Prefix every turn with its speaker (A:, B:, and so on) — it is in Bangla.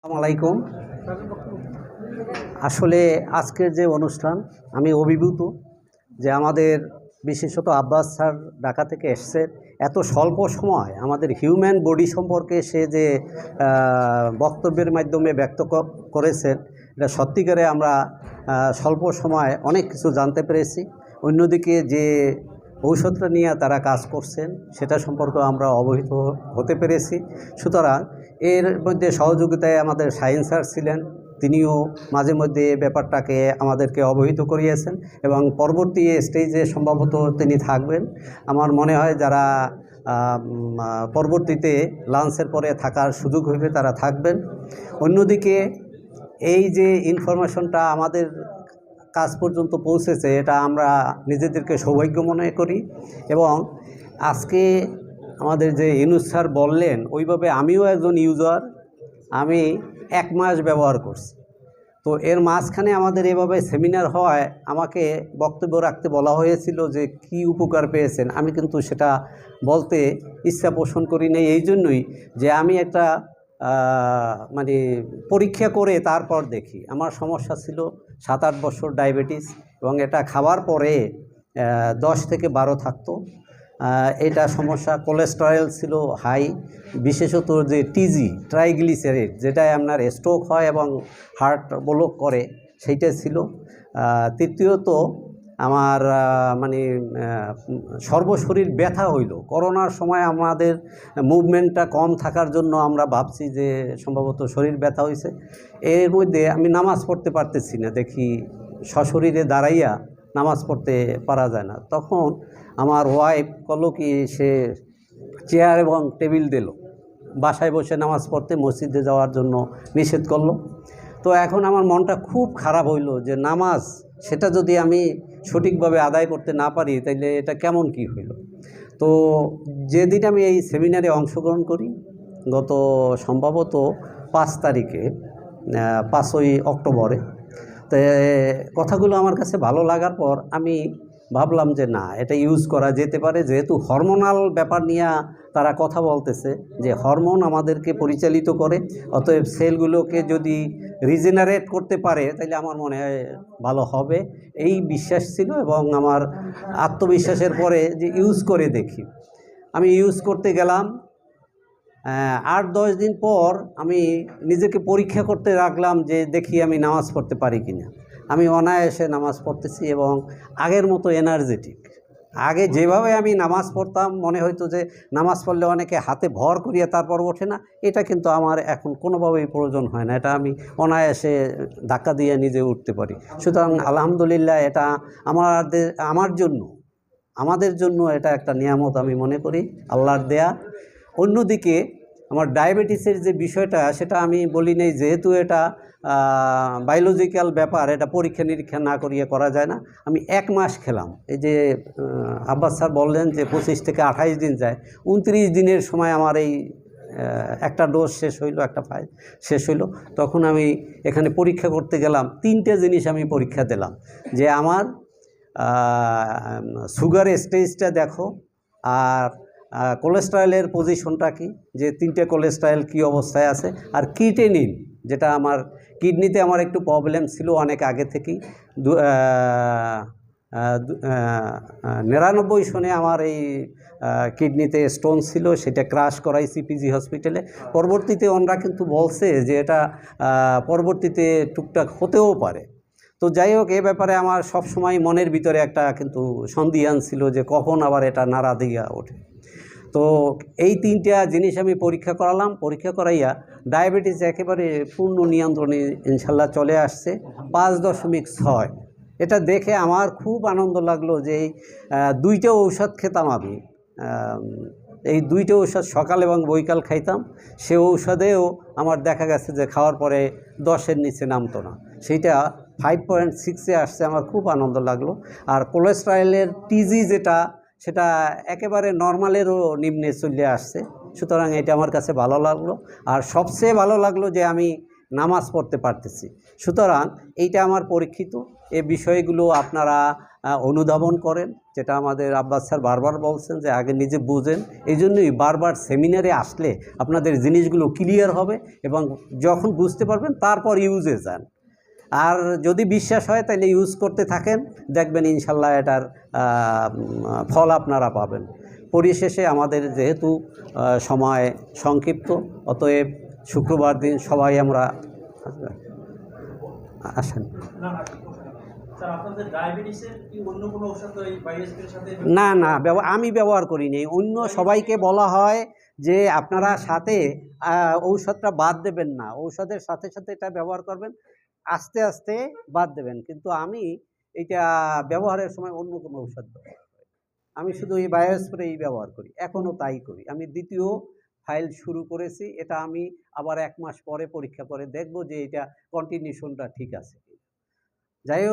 A: আসসালামু আলাইকুম। আসলে আজকের যে অনুষ্ঠান আমি অভিভূত যে আমাদের বিশেষত আব্বাস স্যার ঢাকা থেকে এসছে। এত স্বল্প সময় আমাদের হিউম্যান বডি সম্পর্কে সে যে বক্তব্যের মাধ্যমে ব্যক্ত করেছেন, এটা সত্যিকারে আমরা স্বল্প সময় অনেক কিছু জানতে পেরেছি। অন্যদিকে যে ঔষধটা নিয়ে তারা কাজ করছেন সেটা সম্পর্কে আমরা অবহিত হতে পেরেছি। সুতরাং এর মধ্যে সহযোগিতায় আমাদের শাহিন স্যার ছিলেন, তিনিও মাঝে মধ্যে ব্যাপারটাকে আমাদেরকে অবহিত করিয়েছেন এবং পরবর্তী স্টেজে সম্ভবত তিনি থাকবেন। আমার মনে হয় যারা পরবর্তীতে লাঞ্চের পরে থাকার সুযোগ হইবে তারা থাকবেন। অন্যদিকে এই যে ইনফরমেশনটা আমাদের কাজ পর্যন্ত পৌঁছেছে এটা আমরা নিজেদেরকে সৌভাগ্য মনে করি এবং আজকে আমাদের যে ইউনুস স্যার বললেন ওইভাবে আমিও একজন ইউজার, আমি 1 মাস ব্যবহার করছি। তো এর মাঝখানে আমাদের এভাবে সেমিনার হওয়ায় আমাকে বক্তব্য রাখতে বলা হয়েছিল যে কি উপকার পেয়েছেন। আমি কিন্তু সেটা বলতে ইচ্ছা পোষণ করি নাই এই জন্যই যে আমি একটা মানে পরীক্ষা করে তারপর দেখি। আমার সমস্যা ছিল 7-8 বছর ডায়াবেটিস এবং এটা খাবার পরে 10 থেকে 12 থাকতো। এটা সমস্যা। কোলেস্টেরল ছিল হাই, বিশেষত যে টিজি ট্রাইগ্লিসারাইড যেটায় আপনার স্ট্রোক হয় এবং হার্ট ব্লক করে সেইটা ছিল। তৃতীয়ত আমার মানে সর্বশরীর ব্যথা হইল। করোনার সময় আমাদের মুভমেন্টটা কম থাকার জন্য আমরা ভাবছি যে সম্ভবত শরীর ব্যথা হয়েছে। এর মধ্যে আমি নামাজ পড়তে পারতেছি না, দেখি সশরীরে দাঁড়াইয়া নামাজ পড়তে পারা যায় না। তখন আমার ওয়াইফ করলো কি, সে চেয়ার এবং টেবিল দিল, বাসায় বসে নামাজ পড়তে মসজিদে যাওয়ার জন্য নিষেধ করলো। তো এখন আমার মনটা খুব খারাপ হইল যে নামাজ সেটা যদি আমি সঠিকভাবে আদায় করতে না পারি তাইলে এটা কেমন কি হইল। তো যেদিন আমি এই সেমিনারে অংশগ্রহণ করি গত সম্ভবত 5 তারিখে, 5ই অক্টোবরে, তো কথাগুলো আমার কাছে ভালো লাগার পর আমি ভাবলাম যে না, এটা ইউজ করা যেতে পারে। যেহেতু হরমোনাল ব্যাপার নিয়ে তারা কথা বলতেছে যে হরমোন আমাদেরকে পরিচালিত করে, অতএব সেলগুলোকে যদি রিজেনারেট করতে পারে তাহলে আমার মনে হয় ভালো হবে, এই বিশ্বাস ছিল। এবং আমার আত্মবিশ্বাসের পরে যে ইউজ করে দেখি, আমি ইউজ করতে গেলাম। 8-10 দিন পর আমি নিজেকে পরীক্ষা করতে রাখলাম যে দেখি আমি নামাজ পড়তে পারি কিনা। আমি অনায়াসে নামাজ পড়তেছি এবং আগের মতো এনার্জেটিক। আগে যেভাবে আমি নামাজ পড়তাম মনে হইতো যে নামাজ পড়লে অনেকে হাতে ভর করিয়া তারপর ওঠে না, এটা কিন্তু আমার এখন কোনোভাবেই প্রয়োজন হয় না। এটা আমি অনায়াসে ধাক্কা দিয়ে নিজে উঠতে পারি। সুতরাং আলহামদুলিল্লাহ, এটা আমাদের জন্য এটা একটা নিয়ামত আমি মনে করি, আল্লাহর দেয়া। অন্যদিকে আমার ডায়াবেটিসের যে বিষয়টা সেটা আমি বলি নাই, যেহেতু এটা বায়োলজিক্যাল ব্যাপার, এটা পরীক্ষা নিরীক্ষা না করিয়ে করা যায় না। আমি 1 মাস খেলাম। এই যে আব্বাস স্যার বললেন যে 25 থেকে 28 দিন যায়, 29 দিনের সময় আমার এই একটা ডোজ শেষ হইল, একটা ফাইল শেষ হইল। তখন আমি এখানে পরীক্ষা করতে গেলাম। 3টে জিনিস আমি পরীক্ষা দিলাম যে আমার সুগারের স্টেজটা দেখো, আর কোলেস্টেরলের পজিশনটা কি, যে 3টে কোলেস্টেরল কী অবস্থায় আছে, আর ক্রিয়েটিনিন, যেটা আমার কিডনিতে আমার একটু প্রবলেম ছিল অনেক আগে থেকেই। 99 সনে আমার এই কিডনিতে স্টোন ছিল, সেটা ক্রাশ করাইছি পিজি হসপিটালে। পরবর্তীতে ওনারা কিন্তু বলছে যে এটা পরবর্তীতে টুকটাক হতেও পারে। তো যাই হোক, এ ব্যাপারে আমার সব সময় মনের ভিতরে একটা কিন্তু সন্দিহান ছিল যে কখন আবার এটা নাড়া দিয়া ওঠে। তো এই 3টা জিনিস আমি পরীক্ষা করালাম। পরীক্ষা করাইয়া ডায়াবেটিস একেবারে পূর্ণ নিয়ন্ত্রণে ইনশাল্লাহ চলে আসছে 5.6। এটা দেখে আমার খুব আনন্দ লাগলো যে এই 2টা ঔষধ খেতাম আমি, এই 2টা ঔষধ সকাল এবং বৈকাল খাইতাম। সে ঔষধেও আমার দেখা গেছে যে খাওয়ার পরে 10-এর নিচে নামতো না, সেইটা 5.6-এ আসছে। আমার খুব আনন্দ লাগলো। আর কোলেস্টেরলের টিজি যেটা, সেটা একেবারে নর্মালেরও নিম্নে চলে আসছে। সুতরাং এটা আমার কাছে ভালো লাগলো। আর সবচেয়ে ভালো লাগলো যে আমি নামাজ পড়তে পারতেছি। সুতরাং এইটা আমার পরীক্ষিত। এই বিষয়গুলো আপনারা অনুধাবন করেন, যেটা আমাদের আব্বাস স্যার বারবার বলছেন যে আগে নিজে বুঝেন। এই জন্যই বারবার সেমিনারে আসলে আপনাদের জিনিসগুলো ক্লিয়ার হবে এবং যখন বুঝতে পারবেন তারপর ইউজে যান। আর যদি বিশ্বাস হয় তাহলে ইউজ করতে থাকেন, দেখবেন ইনশাল্লাহ এটার ফল আপনারা পাবেন। পরিশেষে আমাদের যেহেতু সময় সংক্ষিপ্ত, অতএব শুক্রবার দিন সবাই আমরা আসেন। না না, আমি ব্যবহার করিনি। অন্য সবাইকে বলা হয় যে আপনারা সাথে ঔষধটা বাদ দেবেন না, ঔষধের সাথে সাথে এটা ব্যবহার করবেন, আস্তে আস্তে বাদ দেবেন। কিন্তু আমি এটা ব্যবহারের সময় অন্য কোনো ঔষধ ব্যবহার করি, আমি শুধু এই বায়োস্প্রেই ব্যবহার করি, এখনও তাই করি। আমি দ্বিতীয় ফাইল শুরু করেছি, এটা আমি আবার 1 মাস পরে পরীক্ষা করে দেখব যে এটা কন্টিনিউশনটা ঠিক আছে। যাই হোক।